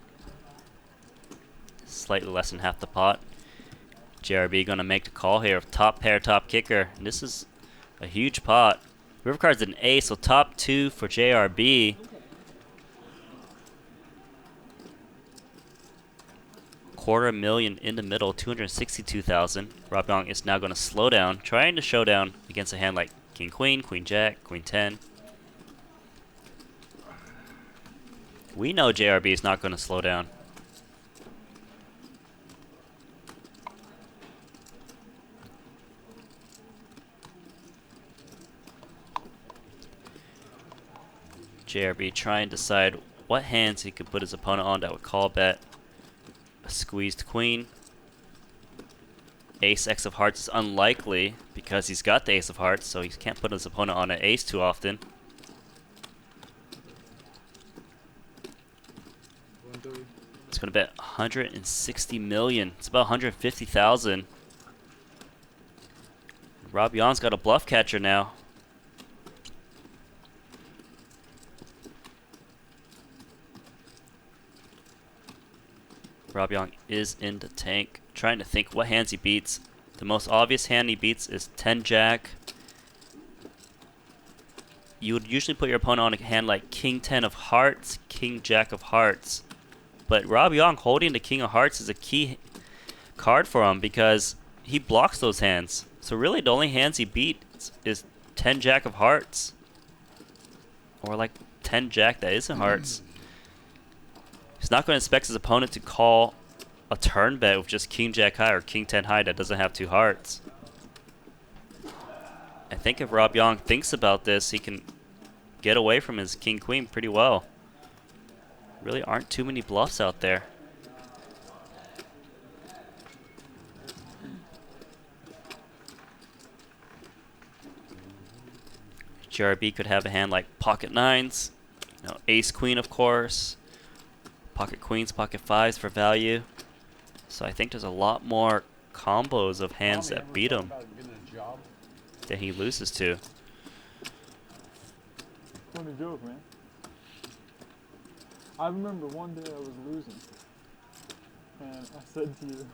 Speaker 2: Slightly less than half the pot. JRB going to make the call here of top pair, top kicker. And this is a huge pot. River card's an ace, so top 2 for JRB. $250,000 in the middle, 262,000. Rob Yong is now going to slow down, trying to showdown against a hand like king queen, queen jack, queen 10. We know JRB is not going to slow down. JRB trying to decide what hands he could put his opponent on that would call bet. A squeezed queen. Ace X of hearts is unlikely because he's got the ace of hearts, so he can't put his opponent on an ace too often. It's going to bet 160 million. It's about 150,000. Rob Yong's got a bluff catcher now. Rob Yong is in the tank, trying to think what hands he beats. The most obvious hand he beats is 10 jack. You would usually put your opponent on a hand like king 10 of hearts, king jack of hearts. But Rob Yong holding the king of hearts is a key card for him because he blocks those hands. So really the only hands he beats is 10 jack of hearts. Or like 10 jack that isn't hearts. He's not going to expect his opponent to call a turn bet with just king jack high or king 10 high that doesn't have 2 hearts. I think if Rob Yong thinks about this, he can get away from his king queen pretty well. Really aren't too many bluffs out there. JRB could have a hand like pocket nines, you know, ace queen of course, pocket queens, pocket fives for value. So I think there's a lot more combos of hands that beat him than he loses to.
Speaker 3: Funny joke, man. I remember one day I was losing, and I said to you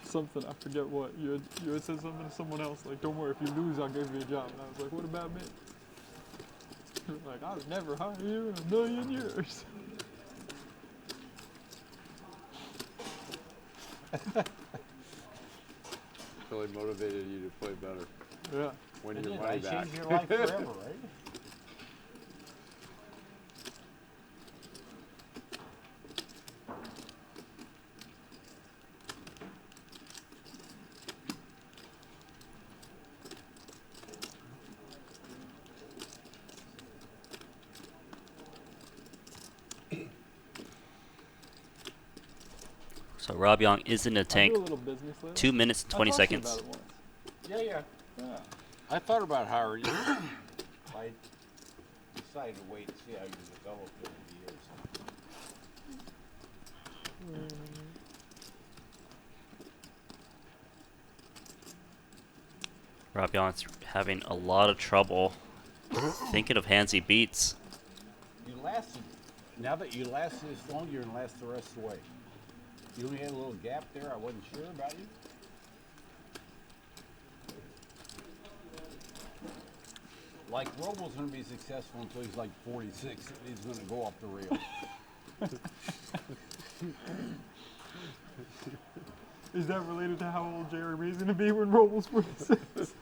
Speaker 3: something, I forget what. You had said something to someone else, like, don't worry, if you lose, I'll give you a job. And I was like, what about me? You were like, I would never hire you in a million years.
Speaker 4: Really motivated you to play better.
Speaker 3: Yeah.
Speaker 4: Win your money back.
Speaker 1: Changed your life forever, right?
Speaker 2: So Rob Yong is in the tank. 2 minutes and 20 seconds.
Speaker 1: Yeah.
Speaker 4: I thought about hiring you.
Speaker 1: I decided to wait and see how you developed over the years.
Speaker 2: Rob Yong's having a lot of trouble thinking of hands he beats.
Speaker 1: You lasted Now that you last this long, you're gonna last the rest of the way. You only had a little gap there. I wasn't sure about you. Like Robl's gonna be successful until he's like 46. And he's gonna go off the rails.
Speaker 3: Is that related to how old Jeremy's gonna be when Robl's 46?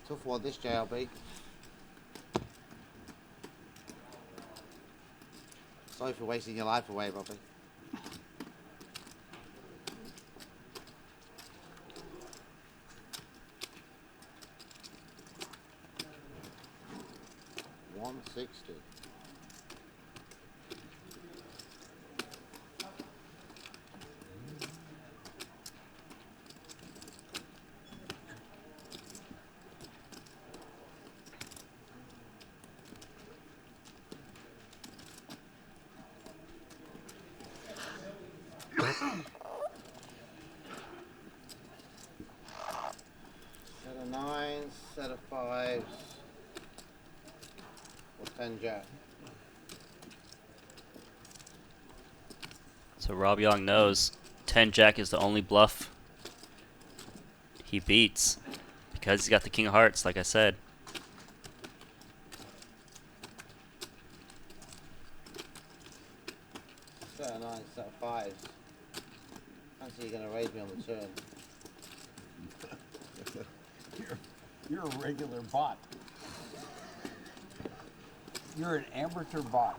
Speaker 7: Tough one, this JLB. Sorry for wasting your life away, Robbie. $160. Set of nines, set of fives, or 10 jack.
Speaker 2: So Rob Yong knows 10 jack is the only bluff he beats because he's got the king of hearts, like I said.
Speaker 7: Set of nines, set of fives. Fancy you're going to raise me on the turn.
Speaker 1: You're a regular bot. You're an amateur bot.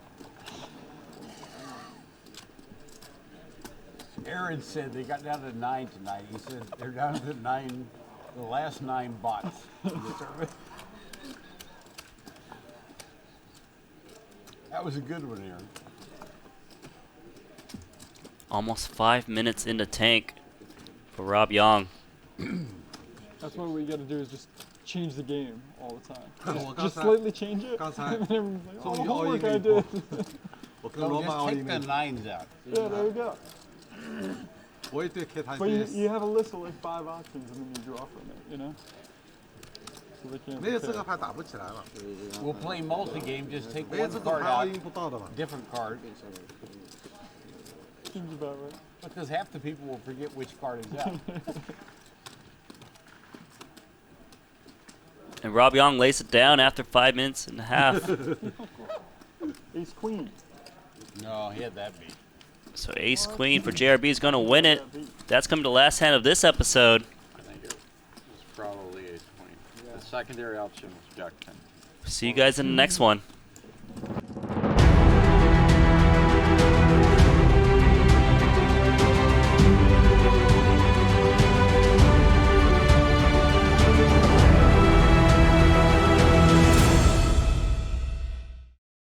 Speaker 1: Aaron said they got down to 9 tonight. He said they're down to the last 9 bots in the tournament. That was a good one, Aaron.
Speaker 2: Almost 5 minutes in the tank for Rob Yong.
Speaker 3: That's what we gotta do is just change the game all the time. Just slightly change it. And everyone's like, oh, homework I did.
Speaker 1: No, just take the 9s out.
Speaker 3: Yeah, there we go. But you have a list of like 5 options and then you draw from it, you know? So they can't prepare.
Speaker 1: We'll play multi-game, just take one card out, different card.
Speaker 3: Seems about right.
Speaker 1: Because half the people will forget which card is out.
Speaker 2: And Rob Yong lays it down after 5 minutes and a half.
Speaker 3: Ace queen.
Speaker 1: No, he had that beat.
Speaker 2: So ace queen for JRB is going to win it. That's coming to the last hand of this episode.
Speaker 4: I think it was probably ace queen. The secondary option was jack 10.
Speaker 2: See you guys in the next one.